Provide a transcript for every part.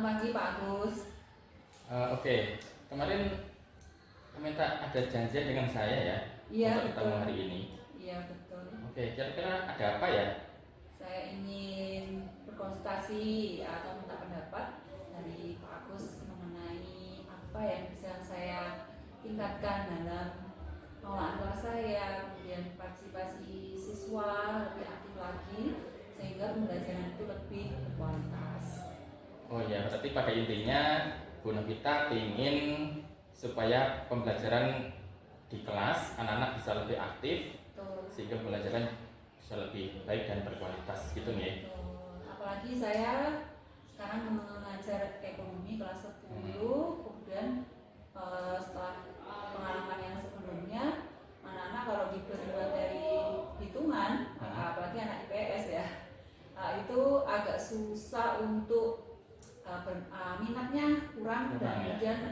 pagi Pak Agus. Oke, kemarin minta ada janjian dengan saya ya Iya untuk betul. ketemu hari ini. Iya betul. Oke, kira-kira ada apa ya? Saya ingin berkonsultasi atau minta pendapat dari Pak Agus mengenai apa yang bisa saya tingkatkan dalam pengelolaan kelas saya, kemudian partisipasi siswa lebih aktif lagi sehingga pembelajaran itu lebih berkualitas. Oh ya, berarti pada intinya Bu Novita ingin supaya pembelajaran di kelas anak-anak bisa lebih aktif Betul. sehingga pembelajaran bisa lebih baik dan berkualitas gitu nih. Betul. Apalagi saya sekarang mengajar ekonomi kelas 10, kemudian setelah pengalaman yang sebelumnya, anak-anak kalau diberi materi hitungan, apalagi anak IPS ya, itu agak susah untuk minatnya kurang dan kemudian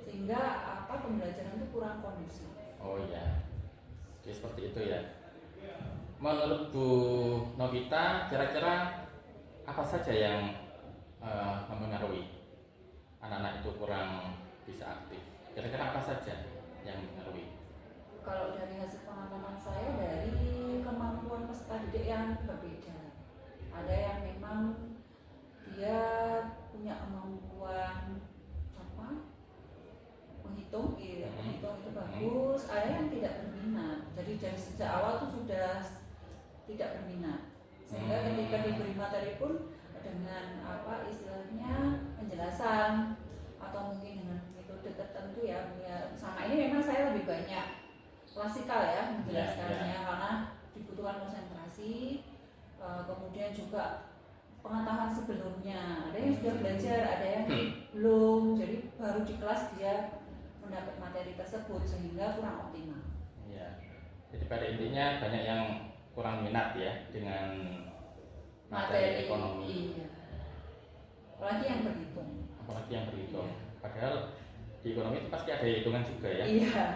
sehingga pembelajaran itu kurang kondusif. Oh iya, oke seperti itu ya. Menurut Bu Novita, kira-kira apa saja yang mempengaruhi anak-anak itu kurang bisa aktif? Kira-kira apa saja yang mempengaruhi? Kalau dari hasil pengalaman saya, dari kemampuan peserta didik yang berbeda. Ada yang memang dia punya kemampuan menghitung, menghitung itu bagus. Ada yang tidak berminat. Jadi dari sejak awal tuh sudah tidak berminat. Sehingga ketika diberi materi pun dengan istilahnya penjelasan atau mungkin dengan metode tertentu ya. Sama ini memang saya lebih banyak klasikal ya menjelaskannya karena dibutuhkan konsentrasi, kemudian juga pengetahuan sebelumnya. Ada yang sudah belajar, ada yang belum. Jadi baru di kelas dia mendapat materi tersebut sehingga kurang optimal. Ya. Jadi pada intinya banyak yang kurang minat ya dengan materi ekonomi. Iya. Apalagi yang berhitung. Iya. Padahal di ekonomi itu pasti ada hitungan juga ya. Iya.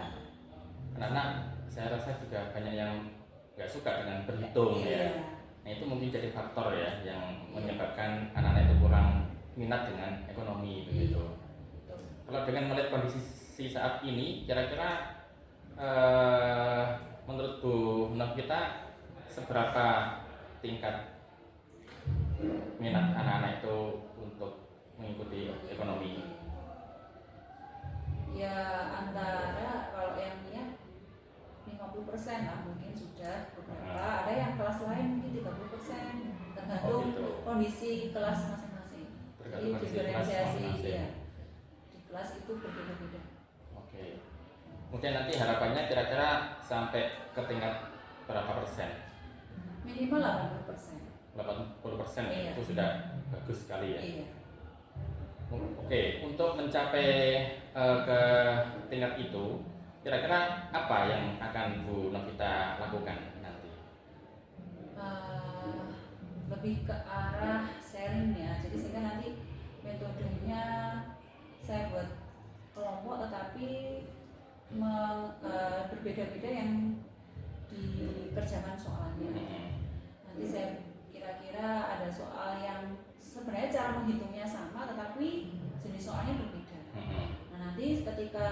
Karena saya rasa juga banyak yang nggak suka dengan berhitung ya. Nah itu mungkin jadi faktor ya yang menyebabkan anak-anak itu kurang minat dengan ekonomi begitu. Kalau dengan melihat kondisi saat ini, kira-kira menurut Bu Novita seberapa tingkat minat anak-anak itu untuk mengikuti ekonomi? Ya antara kalau yang niat 50% lah mungkin sudah beberapa. Ada yang kelas lain mungkin 30%, tergantung kondisi kelas masing-masing. Jadi diferensiasi ya. Di kelas itu berbeda-beda. Oke. Mungkin nanti harapannya kira-kira sampai ke tingkat berapa persen? Minimal 80%. 80% iya. Itu sudah bagus sekali ya. Iya. Oke, untuk mencapai ke tingkat itu, kira-kira apa yang akan Bu Novita lakukan nanti? Lebih ke arah sharing ya. Jadi sehingga nanti metodenya saya buat kelompok tetapi berbeda-beda yang dikerjakan soalnya. Nanti saya kira-kira ada soal yang sebenarnya cara menghitungnya sama tetapi jenis soalnya berbeda. Nah nanti ketika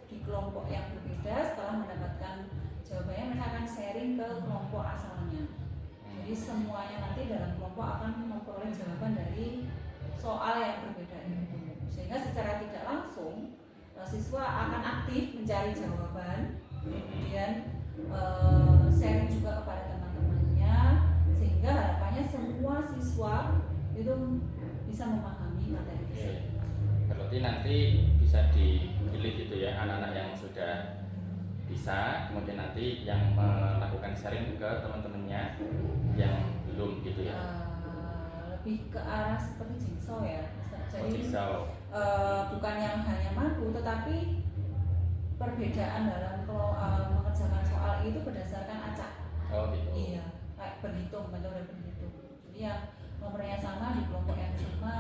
di kelompok yang berbeda setelah mendapatkan jawabannya mereka akan sharing ke kelompok asalnya. Jadi semuanya nanti dalam kelompok akan memperoleh jawaban dari soal yang berbeda itu. Sehingga secara tidak langsung siswa akan aktif mencari jawaban, kemudian sharing juga kepada teman-temannya, sehingga harapannya semua siswa itu bisa memahami materi tersebut. Berarti nanti bisa dipilih gitu ya anak-anak yang sudah bisa, kemudian nanti yang melakukan sharing ke teman-temannya yang belum gitu ya. Lebih ke arah seperti jigsaw ya. Jadi bukan yang hanya mampu, tetapi perbedaan dalam mengerjakan soal itu berdasarkan acak. Oh gitu. Iya, kayak berhitung, metode berhitung. Jadi yang nomornya sama di kelompok yang sama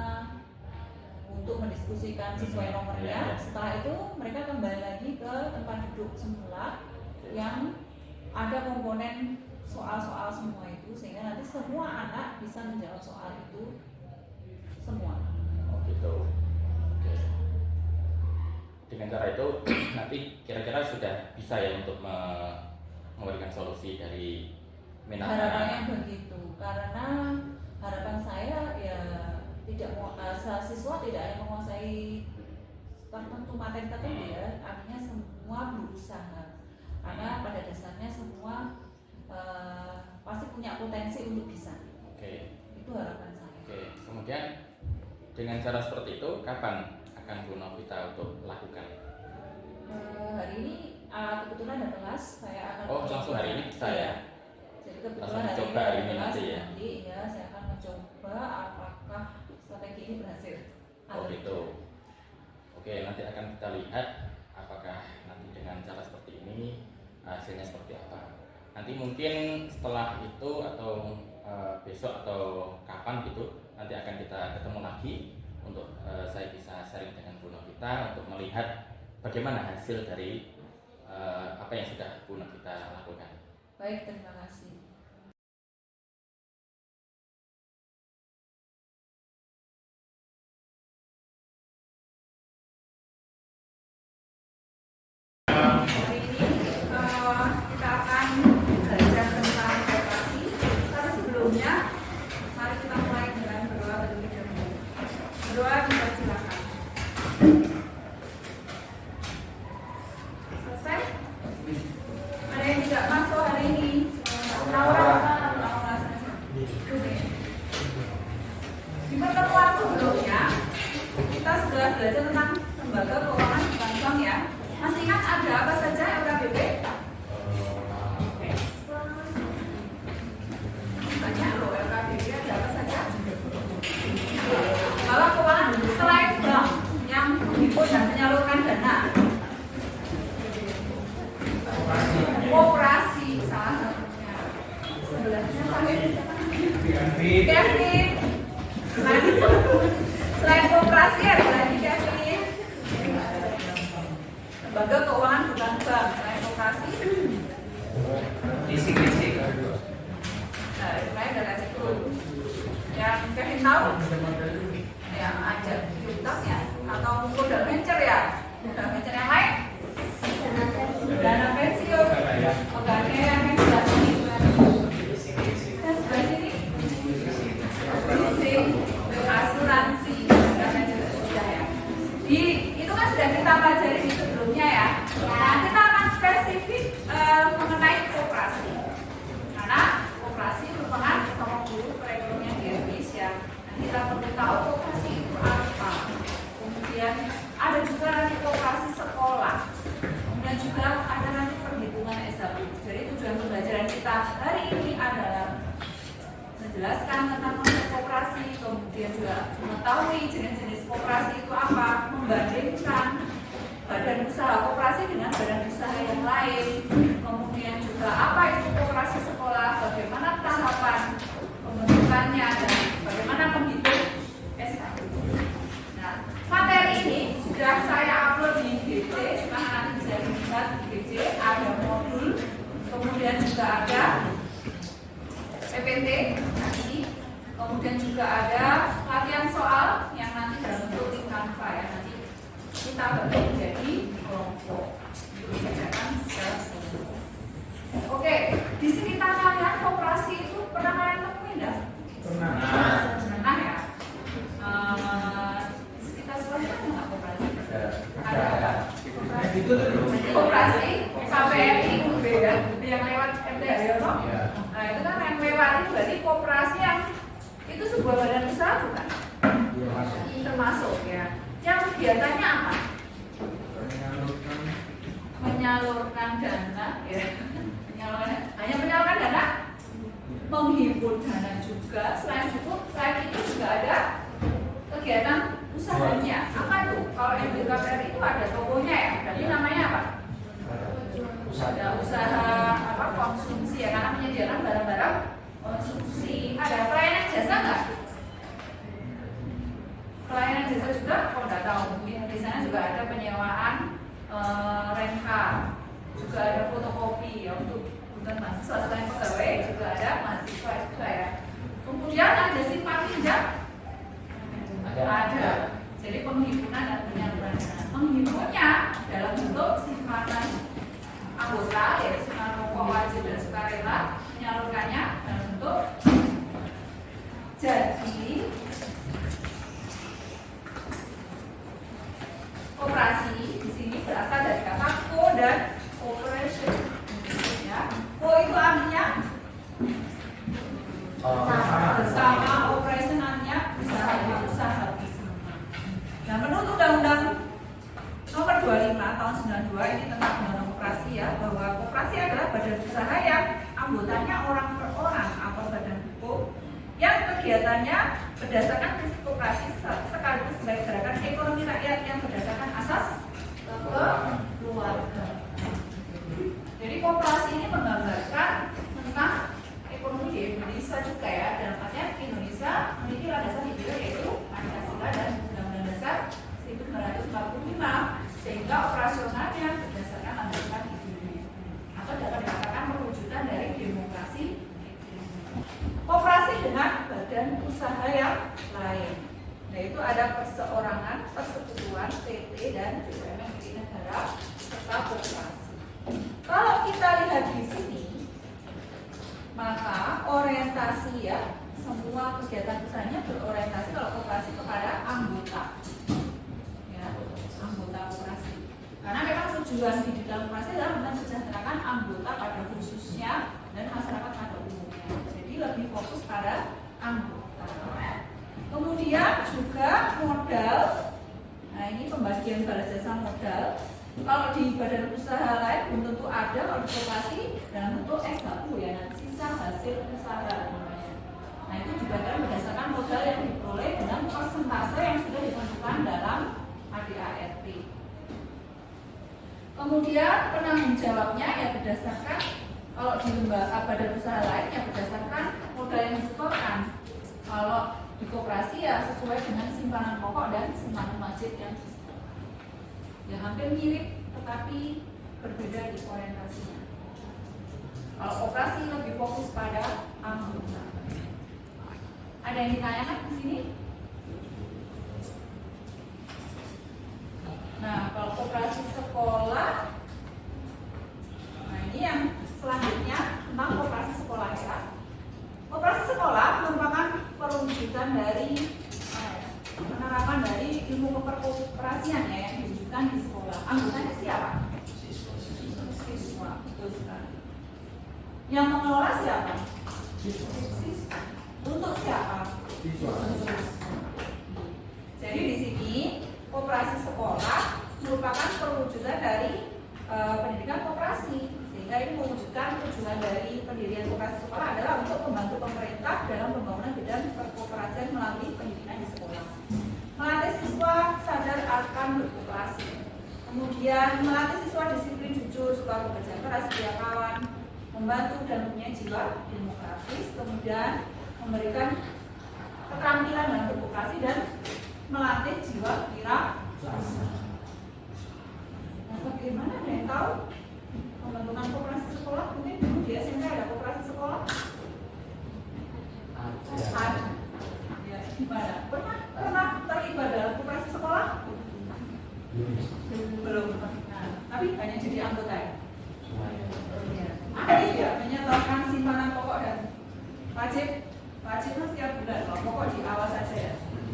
untuk mendiskusikan sesuai nomornya. Setelah itu mereka kembali lagi ke tempat duduk semula yang ada komponen soal-soal semua itu, sehingga nanti semua anak bisa menjawab soal itu semua. gitu. Oke. Dengan cara itu nanti kira-kira sudah bisa ya untuk memberikan solusi dari minat Harapannya begitu, karena harapan saya ya tidak mau siswa tidak hanya menguasai tertentu materi tertentu ya, artinya semua berusaha, karena pada dasarnya semua pasti punya potensi untuk bisa. Oke. Itu harapan saya. Oke. Kemudian dengan cara seperti itu kapan akan Bu Novita untuk lakukan? Hari ini kebetulan ada kelas, saya akan langsung hari ini bisa ya? Jadi kebetulan Langsung coba hari ini nanti ya? Nanti ya saya akan mencoba apakah strategi ini berhasil. Oh gitu. Oke, nanti akan kita lihat apakah nanti dengan cara seperti ini hasilnya seperti apa. Nanti mungkin setelah itu atau besok atau kapan gitu nanti akan kita ketemu lagi untuk saya bisa sharing dengan Bu Novita untuk melihat bagaimana hasil dari apa yang sudah Bu Novita lakukan. Baik, terima kasih. Hari ini kita akan belajar tentang koperasi. Tapi sebelumnya, mari kita mulai dengan berdoa terlebih dahulu. Berdoa dipersilakan. Selesai? Ada yang tidak masuk hari ini? Laura saja. Oke. Di pertemuan sebelumnya, kita sudah belajar tentang lembaga keuangan bukan bank ya. Masih ingat ada apa saja LKBP? Banyak loh LKBP, ada apa saja? Kalau keuangan selain bank yang menghimpun dan menyalurkan dana, koperasi salah satunya. Sebelahnya Kevin. Selain koperasi ada lagi Kevin. Lembaga keuangan bukan bank, selain koperasi. Fisik. Nah, lain ada resiko. Yang Kevin tahu? Yang ada utang ya, atau modal venture ya? Modal venture yang lain? Dana pensiun. Oke, yang sebelah sini. Yang sebelah sini. Leasing, asuransi, dan lain sudah ya. Itu kan sudah kita pelajari di sebelumnya ya. Nah, kita akan spesifik mengenai koperasi. Karena koperasi merupakan nomor guru perekonomian di Indonesia. Nah, kita perlu tahu koperasi itu apa. Kemudian ada juga nanti koperasi sekolah. Dan juga ada nanti perhitungan SHU. Jadi tujuan pembelajaran kita hari ini adalah menjelaskan tentang konsep koperasi, kemudian juga mengetahui jenis-jenis koperasi itu apa, membandingkan badan usaha koperasi dengan badan usaha yang lain, kemudian juga apa itu koperasi sekolah, bagaimana tahapan pembentukannya, dan bagaimana menghitung SHU. Nah, materi ini sudah saya upload di GC, supaya nanti bisa dilihat di GC, ada modul, kemudian juga ada PPT nanti, kemudian juga ada latihan soal yang nanti dalam bentuk link Canva ya, nanti kita bagi menjadi kelompok dikerjakan secara kelompok. Oke, di sekitar kalian koperasi itu pernah kalian temuin enggak? Pernah ya. Sekitar sekolah ada nggak koperasi? Ada. Koperasi KPRI beda yang lewat MT Haryono. Nah itu kan yang lewat itu berarti koperasi yang itu sebuah badan usaha bukan? Termasuk ya. Yang kegiatannya apa? Menyalurkan dana ya. Hanya menyalurkan dana, menghimpun dana juga. Selain itu juga ada kegiatan usahanya. Apa itu? Kalau yang di KPRI itu ada tokonya ya. Berarti namanya apa? Ada usaha apa konsumsi ya, karena menyediakan barang-barang konsumsi. Ada pelayanan jasa nggak? Pelayanan jasa juga, kalau nggak tahu mungkin di sana juga ada penyewaan rental, juga ada fotokopi ya untuk bukan mahasiswa, selain pegawai juga ada mahasiswa juga ya. Kemudian ada simpan pinjam, ada. anggota, yaitu simpan pokok wajib dan sukarela, menyalurkannya dalam bentuk jadi operasi. Di sini berasal dari kata co dan operation. Ya, co itu artinya bersama, operation artinya usaha bersama. Nah, menurut Undang-Undang Nomor 25 tahun 92 ini tentang undang koperasi ya, bahwa koperasi adalah badan usaha yang anggotanya orang per orang atau badan hukum yang kegiatannya berdasarkan prinsip koperasi sekaligus sebagai gerakan ekonomi rakyat yang berdasarkan asas keluarga. Jadi koperasi ini menggambarkan tentang ekonomi di Indonesia juga ya, dalam artian Indonesia memiliki landasan ideal yaitu Pancasila dan Undang-Undang Dasar 1945, sehingga operasionalnya berdasarkan landasan ideal atau dapat dikatakan perwujudan dari demokrasi. Koperasi dengan badan usaha yang lain, yaitu ada perseorangan, persekutuan, PT dan BUMN milik negara serta koperasi. Kalau kita lihat di sini, maka orientasi ya, semua kegiatan usahanya berorientasi kalau koperasi kepada anggota, ya, anggota koperasi. Karena memang tujuan di dalam koperasi adalah mensejahterakan anggota pada khususnya dan masyarakat pada umumnya. Jadi lebih fokus pada anggota. Kemudian juga modal. Nah, ini pembagian balas jasa modal. Kalau di badan usaha lain belum tentu ada, kalau di koperasi dalam bentuk SHU ya, nanti sisa hasil usaha namanya. Nah, itu dibagikan berdasarkan modal yang diperoleh dengan persentase yang sudah ditentukan dalam ADART. Kemudian penanggung jawabnya ya berdasarkan, kalau di lembaga badan usaha lain ya berdasarkan modal yang disetorkan. Kalau di koperasi ya sesuai dengan simpanan pokok dan simpanan wajib yang disetor. Ya hampir mirip tetapi berbeda di orientasinya. Kalau koperasi lebih fokus pada anggota. Ada yang ditanyakan di sini? Nah, kalau koperasi sekolah, nah ini yang selanjutnya tentang koperasi sekolah ya. Koperasi sekolah merupakan perwujudan dari penerapan dari ilmu keperkoperasian ya, yang diwujudkan di sekolah. Anggotanya siapa? Siswa. Betul sekali. Yang mengelola siapa? Siswa. Untuk siapa? Siswa. Jadi di sini koperasi sekolah merupakan perwujudan dari pendidikan koperasi, sehingga ini mewujudkan tujuan dari pendirian koperasi sekolah adalah untuk membantu pemerintah dalam pembangunan bidang perkoperasian melalui pendidikan di sekolah, melatih siswa sadar akan berkoperasi, kemudian melatih siswa disiplin, jujur, suka bekerja keras, setia kawan, membantu dan mempunyai jiwa demokratis, kemudian memberikan keterampilan dalam berkoperasi dan melatih jiwa wirausaha. Nah, bagaimana ada yang tahu pembentukan koperasi sekolah? Mungkin dulu di SMP ada koperasi sekolah? Ada. Ya, gimana? Pernah terlibat dalam koperasi sekolah? Belum. Nah, tapi hanya jadi anggota ya? Ada tidak menyetorkan simpanan pokok dan wajib setiap bulan, kalau pokok di awal saja ya.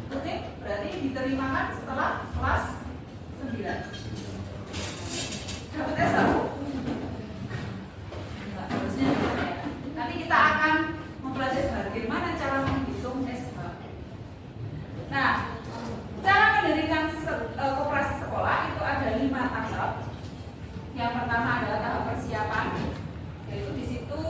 Oke, berarti diterimakan setelah kelas 9. Dapat SHU? Enggak, harusnya tidak ya. Nanti kita akan mempelajari bagaimana cara menghitung SHU. Nah, cara mendirikan koperasi sekolah itu ada 5 tahap. Yang pertama adalah tahap persiapan, yaitu di situ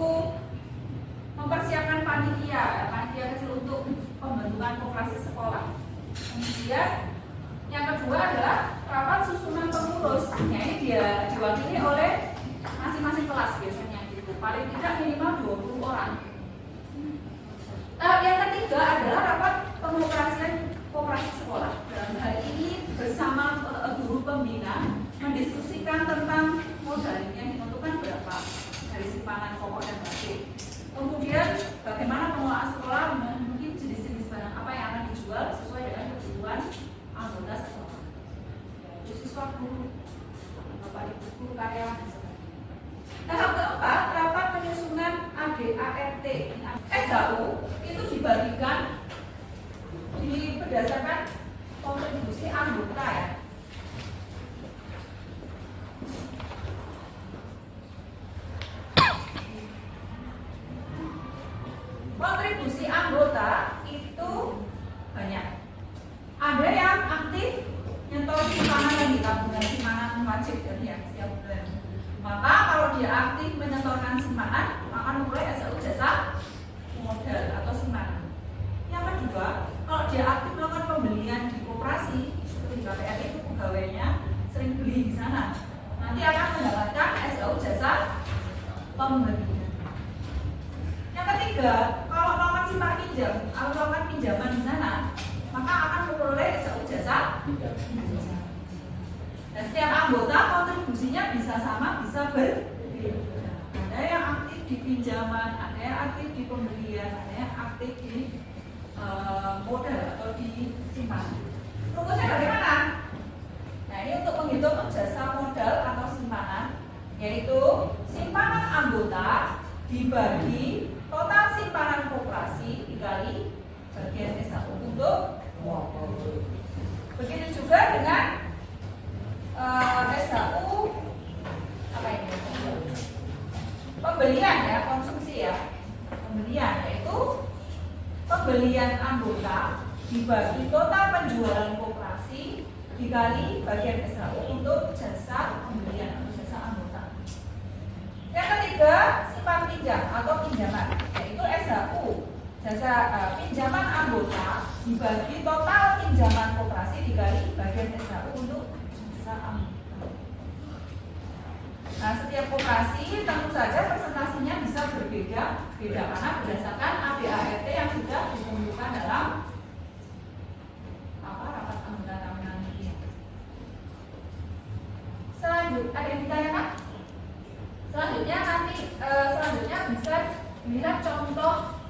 mempersiapkan panitia kecil untuk pembentukan koperasi sekolah. Kemudian yang kedua adalah rapat susunan pengurus. Ini dia diwakili oleh masing-masing kelas biasanya gitu. Paling tidak minimal 20 orang. Tahap yang ketiga adalah rapat pengoperasian koperasi sekolah. Dalam hal ini bersama guru pembina mendiskusikan tentang modal yang ditentukan berapa dari simpanan pokok dan wajib. Kemudian bagaimana pengelolaan sekolah, mungkin jenis-jenis barang apa yang akan dijual sesuai dengan kebutuhan anggota sekolah. Yaitu siswa, guru, bapak ibu guru, karyawan dan sebagainya. Tahap keempat, rapat penyusunan ADART. SHU itu dibagikan berdasarkan kontribusi anggota ya. Kontribusi anggota itu banyak. Ada yang aktif nyetor simpanan yang di tabungan simpanan wajib ya setiap bulan. Maka kalau dia aktif menyetorkan simpanan, maka memulai SHU jasa modal atau simpanan. Yang kedua, kalau dia aktif melakukan pembelian di koperasi, seperti KPR itu pegawainya sering beli di sana, nanti akan mendapatkan SHU jasa pembelian. Yang ketiga, kalau melakukan simpan pinjam atau melakukan pinjaman di sana, maka akan memperoleh SHU jasa pinjam. Dan setiap anggota kontribusinya bisa sama, bisa berbeda. Ada yang aktif di pinjaman, ada yang aktif di pembelian, ada yang aktif di modal atau di simpanan. Rumusnya bagaimana? Nah, ini untuk menghitung jasa modal atau simpanan, yaitu simpanan anggota dibagi total simpanan koperasi dikali bagian SHU untuk begitu juga dengan SHU apa ini? Pembelian ya, konsumsi ya. Pembelian yaitu pembelian anggota dibagi total penjualan koperasi dikali bagian SHU untuk jasa pembelian atau jasa anggota. Yang ketiga, simpan pinjam atau pinjaman, yaitu SHU jasa pinjaman anggota dibagi total pinjaman koperasi dikali bagian SHU untuk jasa anggota. Nah, setiap koperasi tentu saja presentasinya bisa berbeda karena berdasarkan ADART yang sudah ditentukan dalam rapat anggota tahunan ini. Selanjutnya ada yang ditanyakan? Selanjutnya bisa dilihat contoh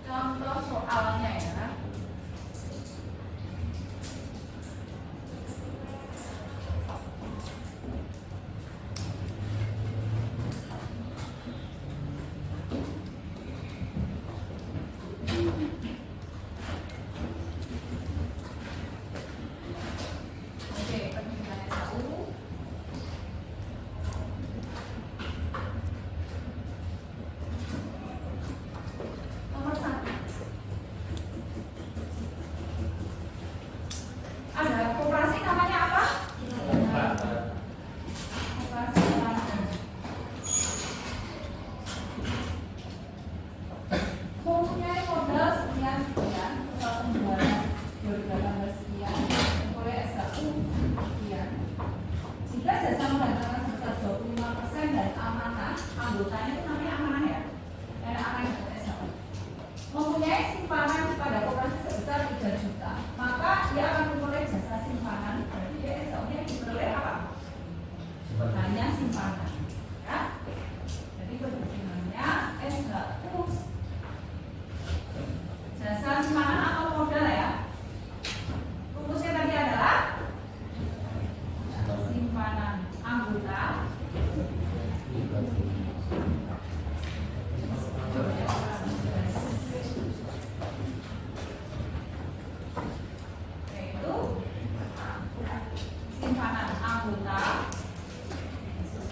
soalnya ya.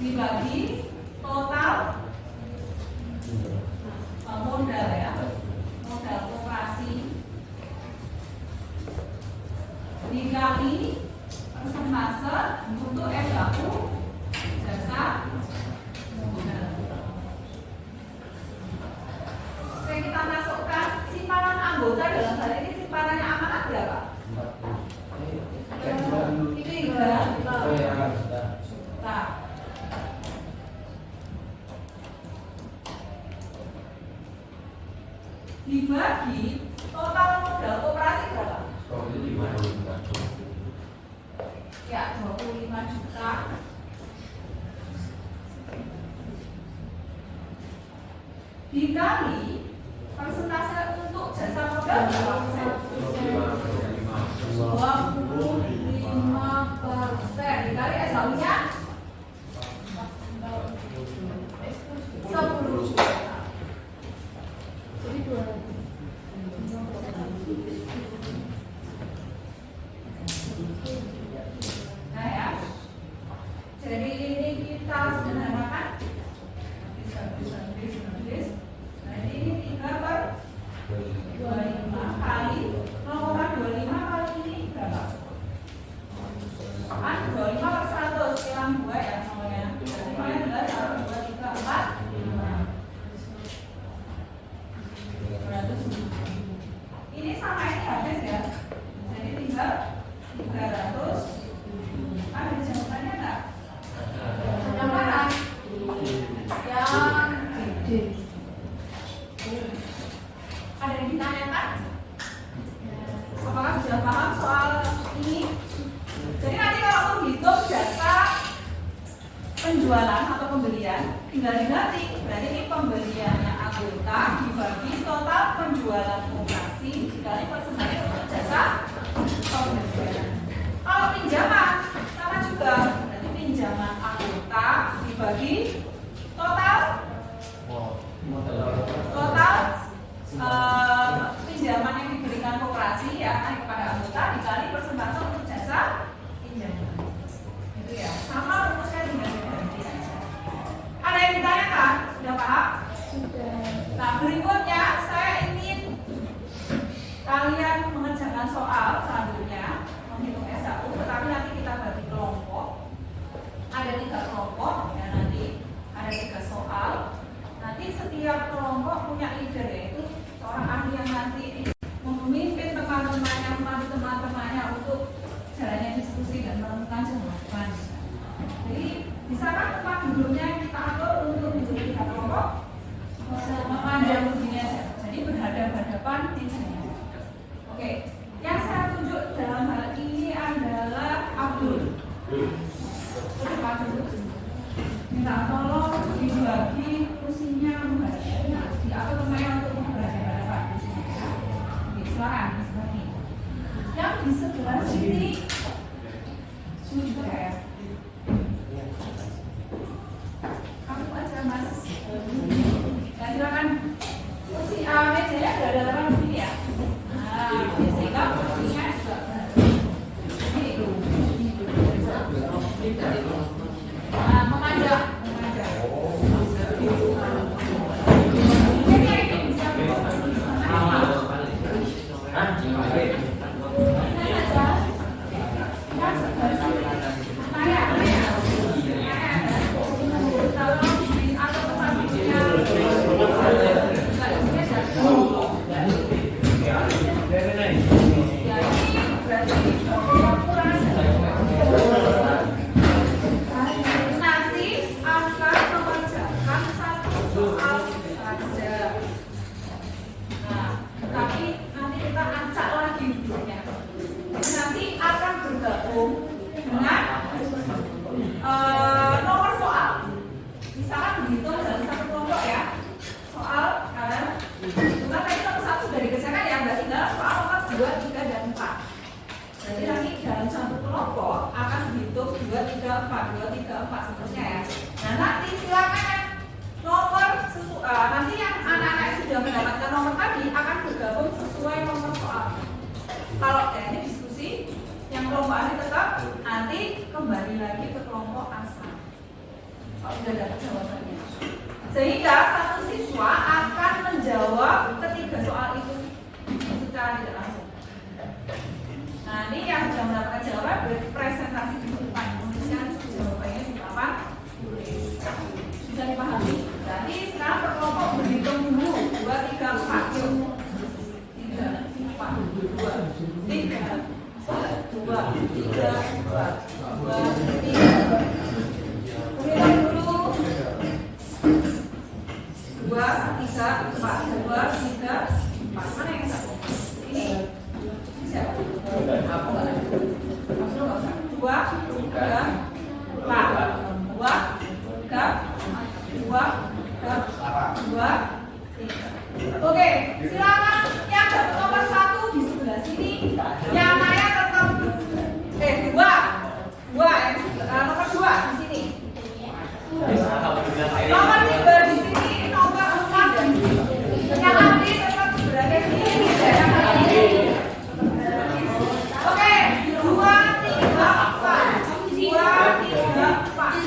Dibagi total modal ya, modal koperasi dikali persentase untuk SHU jasa modal. Oke, kita masukkan simpanan anggota dalam hal ini simpanannya amanah berapa? Itu 3 juta. Dibagi total modal koperasi berapa? 25 juta. Ya, 25 juta. Dikali persentase untuk jasa modal berapa? 25%. Dikali SHU-nya Jadi ini kita sederhanakan. Nah ini 3 per 25 kali 0,25 kali ini berapa? Kan 25 per 100 hilang 2 ya semuanya. Semuanya adalah 1, 2, 3, 4, 5. Ini sama ini habis ya. Jadi tinggal 300. Ada jawabannya enggak? Yang mana? Yang D. Ada yang ditanyakan? Apakah sudah paham soal ini? Jadi nanti kalau menghitung jasa penjualan atau pembelian, tinggal diganti. Berarti ini pembeliannya anggota dibagi total penjualan koperasi dikali persentase untuk jasa pembelian. Kalau pinjaman sama juga, berarti pinjaman anggota dibagi total pinjaman yang diberikan koperasi ya kepada anggota dikali persentase untuk jasa pinjaman. Itu ya, sama rumusnya tinggal diganti aja. Ada yang ditanyakan? Sudah paham? Sudah. Nah berikutnya saya ingin kalian mengerjakan soal selanjutnya menghitung S1, tetapi nanti kita bagi kelompok. Ada 3 kelompok ya, nanti ada 3 soal. Nanti setiap kelompok punya leader, yaitu seorang ahli yang nanti memimpin teman-temannya, memandu teman-temannya untuk jalannya diskusi dan menemukan jawaban. Jadi bisa kan tempat duduknya kita atur untuk menjadi 3 kelompok memanjang begini aja. Jadi berhadapan-hadapan di sini. Oke, yang saya tunjuk dalam hal ini adalah Abdul. Pak dulu. Minta tolong dibagi kursinya diatur temannya untuk berhadapan di sini ya. Oke, silakan dibagi. Yang di sebelah sini juga ya. Kamu aja Mas. Nah, silakan kursi A mejanya ada dalam sini ya. Nah, sehingga kursinya juga memanjang. Nomor soal, misalkan berhitung dalam satu kelompok ya, soal kalian bukan tadi nomor 1 sudah dikerjakan ya, berarti dalam soal nomor 2, 3, dan 4. Berarti nanti dalam satu kelompok akan dihitung 2, 3, 4, 2, 3, 4 seterusnya ya. Nah nanti silakan nomor nanti yang anak-anak yang sudah mendapatkan nomor tadi akan bergabung sesuai nomor soal. Kalau ini diskusi yang kelompok A tetap nanti kembali lagi ke kelompok asal. Kalau sudah dapat jawabannya, sehingga satu siswa akan menjawab ketiga soal itu secara tidak langsung. Nah ini yang sudah mendapatkan jawaban berpresentasi di depan, kemudian jawabannya di papan tulis. Bisa dipahami? Jadi sekarang per kelompok berhitung dulu 2, 3, 4 yuk. 3, 4, 2, 3, 2, 3, 2, 3. Hitung dulu 2, 3, 4, 2, 3, 4. Mana yang satu? Ini siapa? 2, 3, 4. 2, 3, 2, 3. Oke, silakan yang dapat nomor 1 di sebelah sini. Yang lainnya tetap 2 nomor 2 di sini. Nomor 3 di sini, nomor 4 di sini. Yang nanti tetap berada di sini. Oke, 2, 3, 4. 2, 3, 4.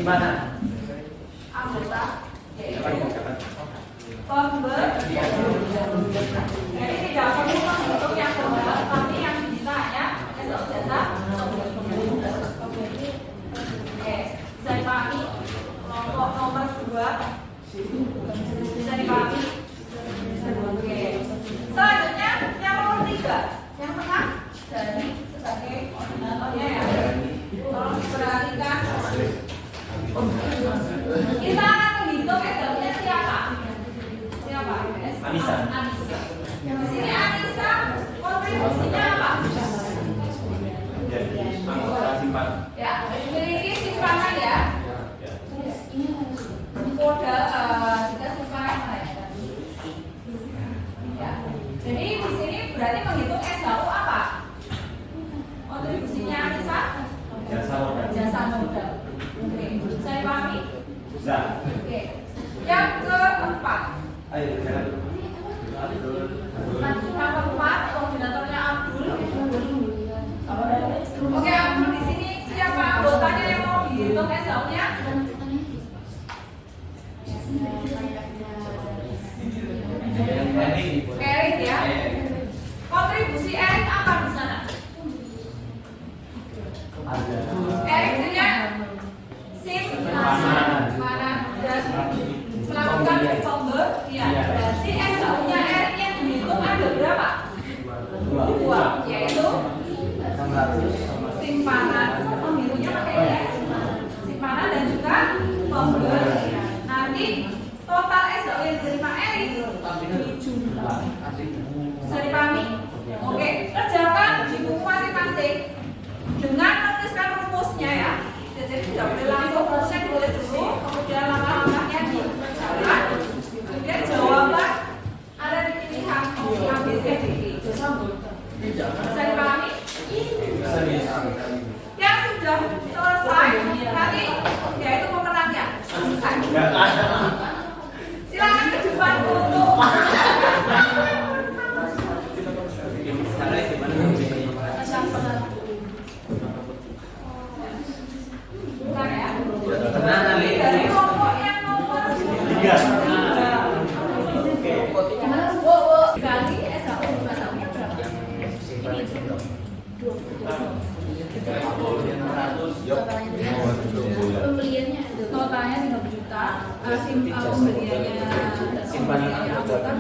simpanan. Anggota pember. Jadi tidak perlu menghitung yang benar, tapi yang ditanya SO jasa. Oke, bisa dipahami kelompok nomor 2. Bisa dipahami. Oke. Selanjutnya yang nomor 3, yang tengah dari sebagai koordinatornya ya. Tolong diperhatikan. Kita akan menghitung SO-nya siapa? Siapa? Anissa. Anissa. Di sini Anissa kontribusinya apa? Ya, memiliki simpanan ya. Modal juga simpanan ya. Jadi di sini berarti menghitung SHU apa? Kontribusinya Anissa? Jasa modal. Oke, bisa dipahami? Bisa. Oke. Yang keempat. Yang keempat, koordinatornya Abdul. Oke, Abdul di sini siapa anggotanya yang mau dihitung SO-nya? Erik ya. Kontribusi Erik apa di sana? Erik punya simpanan dan melakukan pember. Ya, berarti SO-nya Erik yang dihitung ada berapa? 2, yaitu simpanan, pembirunya pakai ya, simpanan dan juga pember. Nanti total SO yang diterima Erik bisa dipahami? Oke, kerjakan di buku masing-masing dengan menuliskan rumusnya ya. Jadi tidak boleh langsung rumusnya ditulis dulu, kemudian langkah-langkahnya dikerjakan, kemudian jawaban ada di pilihan opsi A, B, C, D, E. Bisa dipahami? Yang sudah selesai nanti yaitu pemenangnya. Selesai. Silakan ke depan untuk bukan ya? Dari kelompok yang nomor 3. Kali SAU SAU-nya berapa? Pembeliannya totalnya 30 juta. Pembeliannya anggota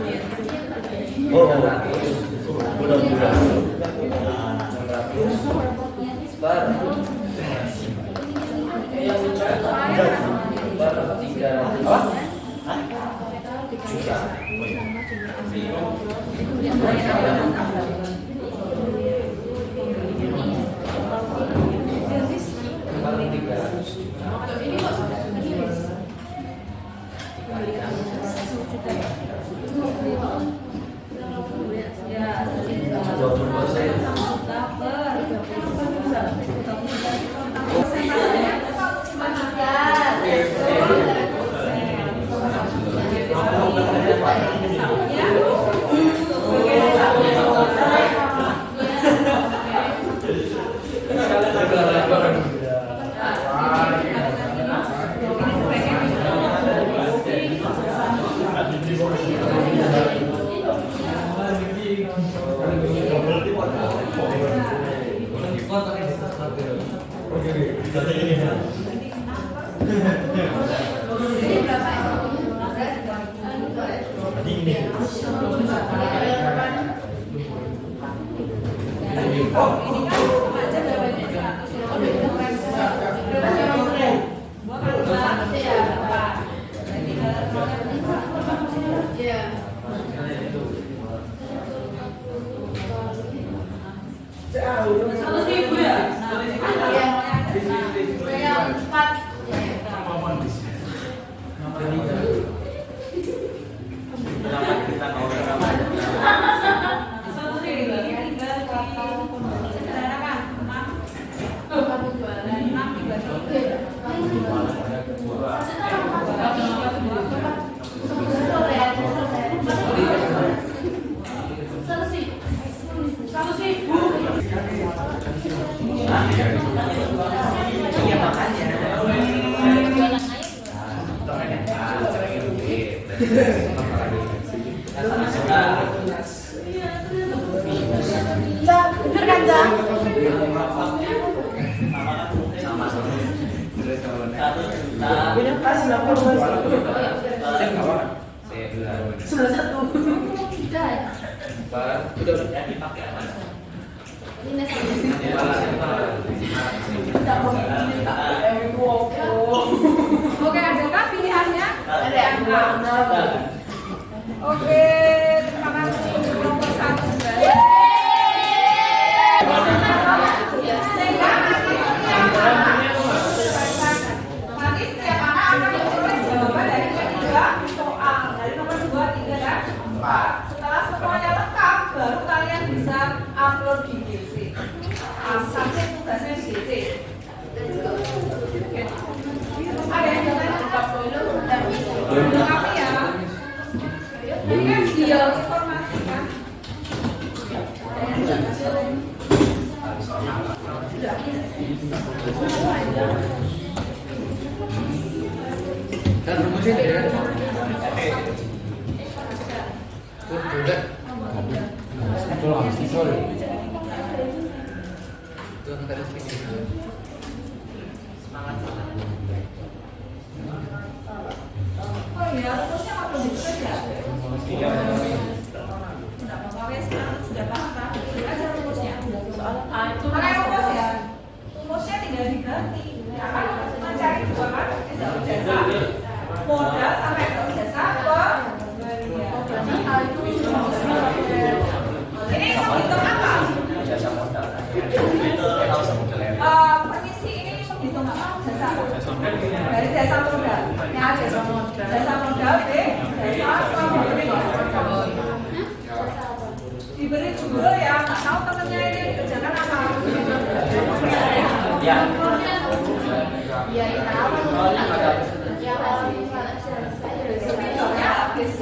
Bener kan, Cak? Punya pas 60 Sudah satu. Sudah ya? Udah dipakai. Ini Oke, adakah pilihannya? Ada yang Oke, terima kasih untuk nomor 1 guys. Nanti setiap anak akan memperoleh jawaban dari ketiga soal, dari nomor 2, 3, dan 4. Setelah semuanya lengkap, baru kalian bisa upload di DC. Sampai tugasnya di DC. Ada yang jangan lengkap dulu, lengkap ya. Ini kan dia informasi kan. Kan rumusnya tidak ada. Udah. Itu langsung sore. Itu yang tadi pikir. Semangat. Oh iya, rumusnya apa belum ditulis ya? Tidak apa-apa, wes, sudah paham kan? Tulis aja rumusnya. Pakai rumus ya. Rumusnya tinggal diganti. Ya kan, mencari dua kan, jasa jasa. Modal sampai jasa ini menghitung apa? Jasa modal. Permisi ini menghitung apa? Jasa. Dari jasa modal. Ya, jasa modal. Jasa modal B. Jasa modal. Diberi judul ya, nggak tahu temennya ini kerjakan apa? Ya. ya tahu. Ya Besoknya habis.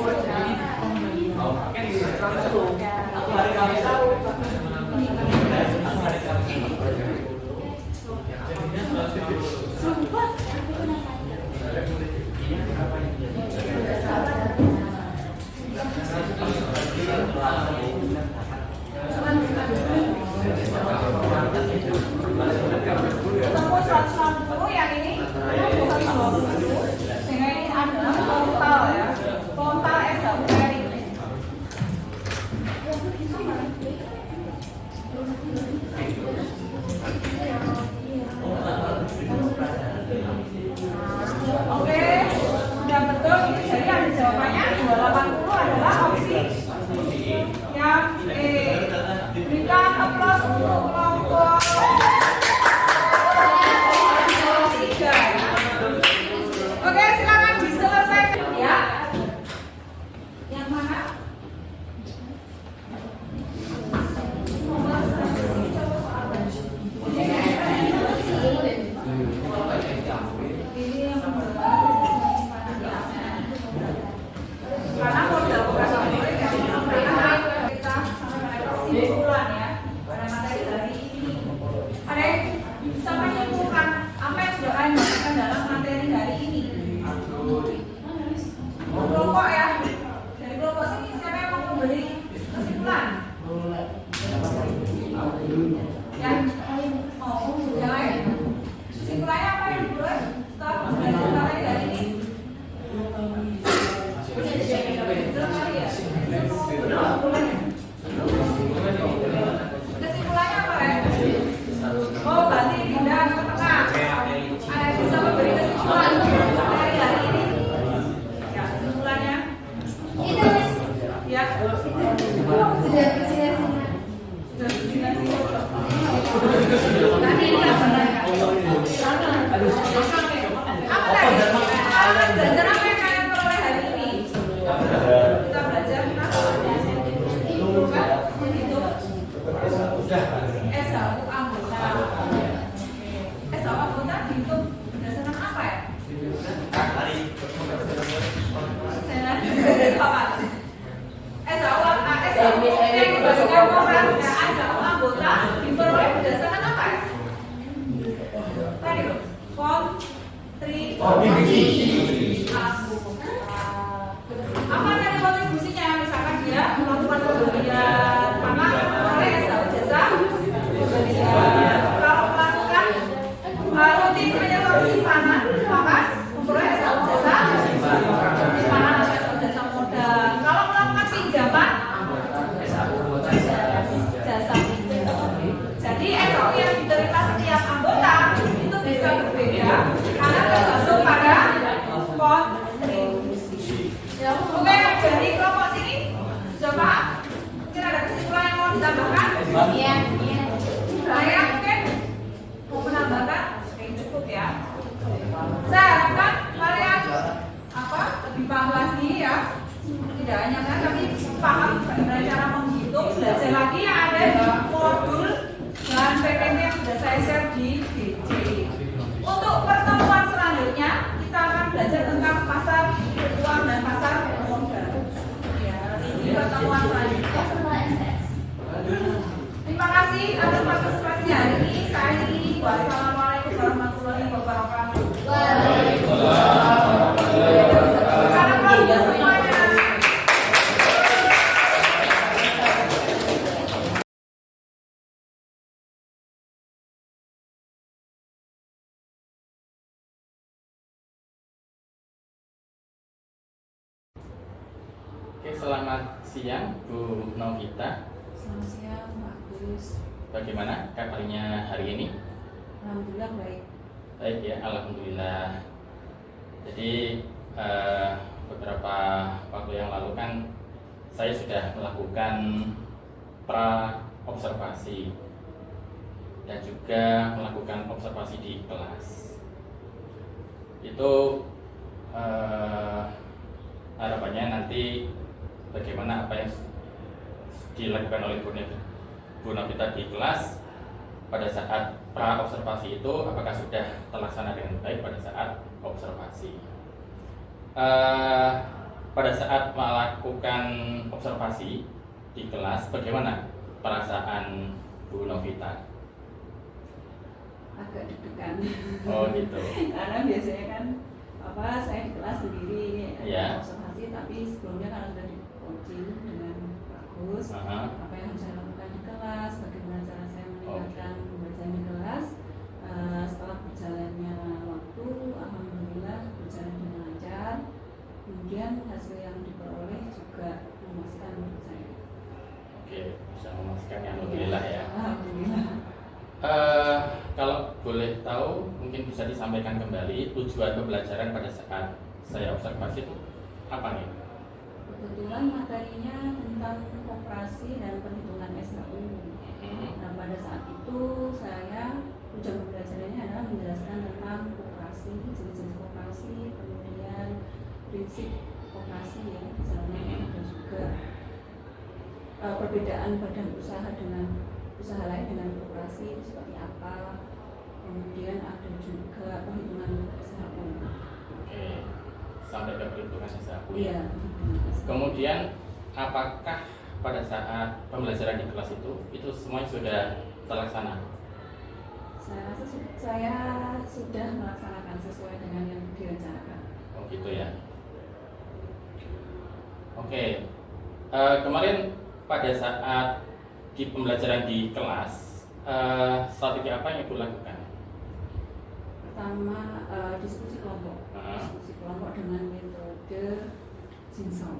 Ya, Oke, dari kelompok sini coba mungkin ada kesimpulan yang mau ditambahkan. Iya, iya. Saya mungkin mau menambahkan, oke cukup ya. Saya harapkan kalian lebih paham lagi ya. Tidak hanya kan, tapi paham bagaimana cara menghitung, belajar lagi yang ada di modul dan PPT yang sudah saya share di DC. Untuk pertemuan selanjutnya kita akan belajar tentang pasar uang dan pasar modal. Ya, ini pertemuan selanjutnya. Terima kasih atas partisipasinya hari ini. Saya ini wassalamualaikum warahmatullahi wabarakatuh. Salam keluarga semuanya. Oke, selamat siang Bu Novita. Selamat siang Pak Gus. Bagaimana kabarnya hari ini? Alhamdulillah baik. Baik ya, alhamdulillah. Jadi beberapa waktu yang lalu kan saya sudah melakukan pra observasi dan juga melakukan observasi di kelas. Itu harapannya nanti bagaimana apa yang dilakukan oleh Bu Novita di kelas pada saat pra observasi itu apakah sudah terlaksana dengan baik pada saat observasi. Pada saat melakukan observasi di kelas, bagaimana perasaan Bu Novita? Agak deg-degan. Oh gitu. Karena biasanya kan saya di kelas sendiri Ya. observasi, tapi sebelumnya kan sudah di coaching dengan Pak Gus. Apa yang harus saya lakukan di kelas, bagaimana cara saya meningkatkan pembelajaran di kelas. Setelah berjalannya waktu, alhamdulillah berjalan dengan lancar. Kemudian hasil yang diperoleh juga memuaskan menurut saya. Oke, bisa memastikan alhamdulillah ya. Alhamdulillah. Kalau boleh tahu, mungkin bisa disampaikan kembali tujuan pembelajaran pada saat saya observasi itu apa nih? Kebetulan materinya tentang koperasi dan perhitungan SHU. Nah, pada saat itu tujuan pembelajarannya adalah menjelaskan tentang koperasi, jenis-jenis koperasi, kemudian prinsip koperasi ya, misalnya dan juga perbedaan badan usaha dengan usaha lain dengan koperasi itu seperti apa. Kemudian ada juga perhitungan SHU. Oke, sampai ke perhitungan SHU. Iya. Kemudian apakah pada saat pembelajaran di kelas itu semuanya sudah terlaksana? Saya rasa saya sudah melaksanakan sesuai dengan yang direncanakan. Oh gitu ya. Oke, kemarin pada saat di pembelajaran di kelas, strategi apa yang Ibu lakukan? Pertama, diskusi kelompok. Diskusi kelompok dengan metode Jigsaw.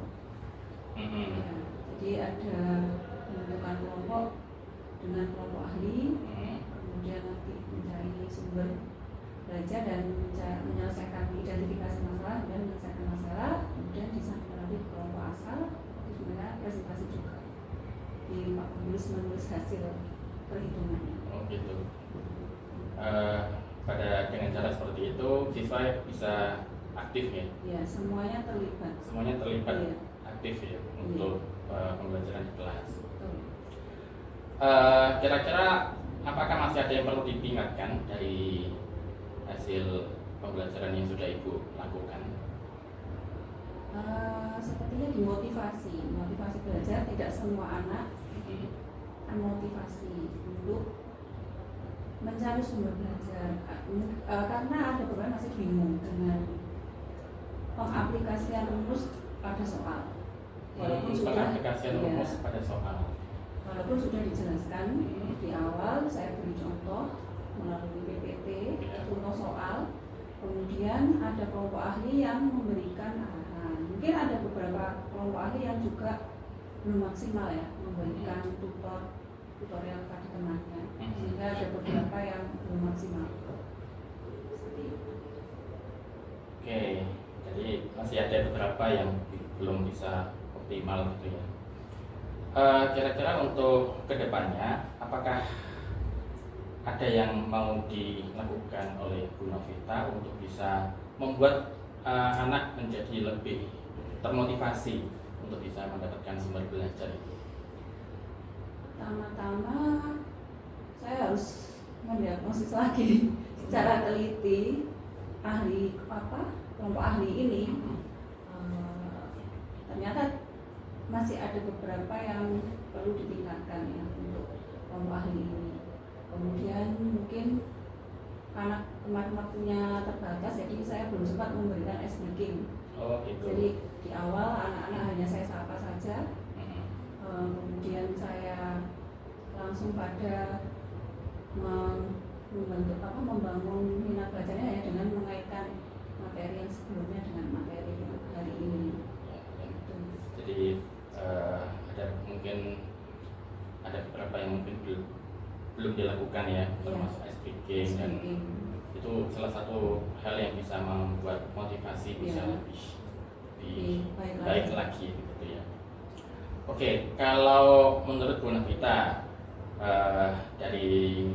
Ya, jadi ada pembentukan kelompok dengan kelompok ahli, kemudian nanti mencari sumber belajar dan menyelesaikan identifikasi masalah dan menyelesaikan masalah, kemudian disambung lagi ke kelompok asal, itu sebenarnya presentasi juga di Pak Penulis menulis hasil perhitungannya. Oh gitu. Dengan cara seperti itu siswa bisa aktif ya? Ya, semuanya terlibat. Semuanya terlibat Iya. aktif ya untuk pembelajaran di kelas. Betul. Kira-kira apakah masih ada yang perlu ditingkatkan dari hasil pembelajaran yang sudah Ibu lakukan? Sepertinya dimotivasi belajar. Tidak semua anak termotivasi untuk mencari sumber belajar, karena ada beberapa masih bingung dengan pengaplikasian rumus pada soal. Walaupun pengaplikasian rumus pada soal. Walaupun sudah dijelaskan di awal, saya beri contoh melalui PPT, contoh soal. Kemudian ada kelompok ahli yang memberikan arahan. Mungkin ada beberapa kelompok ahli yang juga belum maksimal ya memberikan tutorial pada temannya, sehingga ada beberapa yang belum maksimal. Seperti itu. Oke, Jadi masih ada beberapa yang belum bisa optimal gitu ya. Kira-kira untuk kedepannya, apakah ada yang mau dilakukan oleh Bu Novita untuk bisa membuat anak menjadi lebih termotivasi untuk bisa mendapatkan sumber belajar itu? Pertama-tama saya harus mendiagnosis lagi secara teliti kelompok ahli ini. Ternyata masih ada beberapa yang perlu ditingkatkan ya untuk kelompok ahli ini. Kemudian mungkin karena kemarin waktunya terbatas, jadi saya belum sempat memberikan ice breaking. Oh gitu. Jadi di awal anak-anak hanya saya sapa saja. Kemudian saya langsung pada membangun minat bacanya ya dengan mengaitkan materi yang sebelumnya dengan materi yang hari ini. Jadi ada beberapa yang mungkin belum dilakukan ya, termasuk speaking, dan itu salah satu hal yang bisa membuat motivasi bisa lebih baik lagi gitu ya. Oke, kalau menurut Bu Novita dari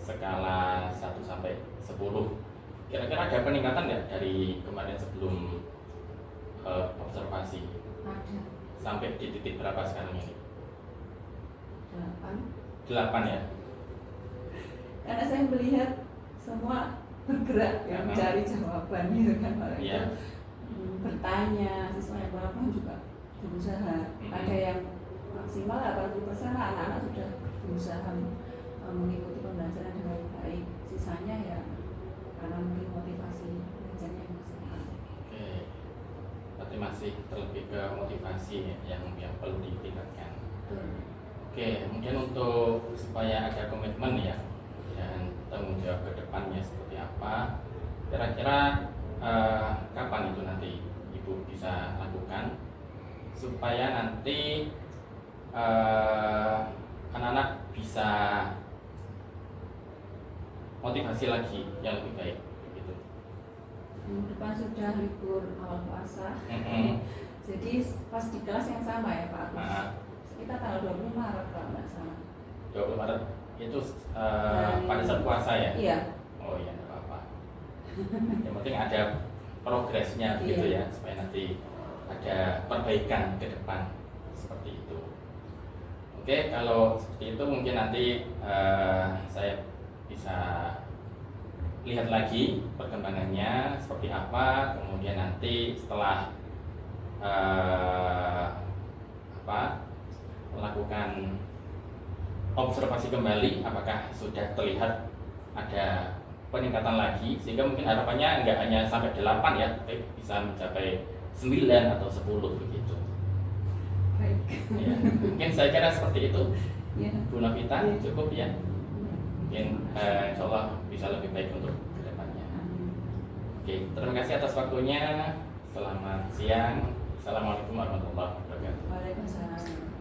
skala 1 sampai 10, kira-kira ada peningkatan nggak dari kemarin sebelum observasi? Ada. Sampai di titik berapa sekarang ini? 8. 8 ya? Karena saya melihat semua bergerak ya, mencari jawaban gitu kan, Iya. bertanya, siswa yang melakukan juga berusaha. Ada yang maksimal 80% anak-anak sudah berusaha mengikuti pembelajaran dengan baik. Sisanya ya karena mungkin motivasi belajarnya yang masih kurang. Oke, berarti masih terlebih ke motivasi yang perlu ditingkatkan. Oke, kemudian untuk supaya ada komitmen ya dan tanggung jawab ke depannya seperti apa, kira-kira kapan itu nanti Ibu bisa lakukan supaya nanti anak-anak bisa motivasi lagi yang lebih baik gitu. Minggu depan sudah libur awal puasa. Jadi pas di kelas yang sama ya Pak Agus. Kita tanggal 20 Maret kalau nggak salah. 20 Maret itu pada saat puasa ya? Iya. Oh iya, nggak apa-apa. Yang penting ada progresnya begitu ya, supaya nanti ada perbaikan ke depan seperti itu. Oke, kalau seperti itu mungkin nanti saya bisa lihat lagi perkembangannya seperti apa. Kemudian nanti setelah melakukan observasi kembali, apakah sudah terlihat ada peningkatan lagi, sehingga mungkin harapannya nggak hanya sampai 8 ya, tapi bisa mencapai 9 atau 10 begitu. Baik. Ya, mungkin saya kira seperti itu. Ya. Bu Novita, cukup ya. Mungkin insya Allah bisa lebih baik untuk kedepannya. Oke, terima kasih atas waktunya. Selamat siang. Assalamualaikum warahmatullahi wabarakatuh. Waalaikumsalam.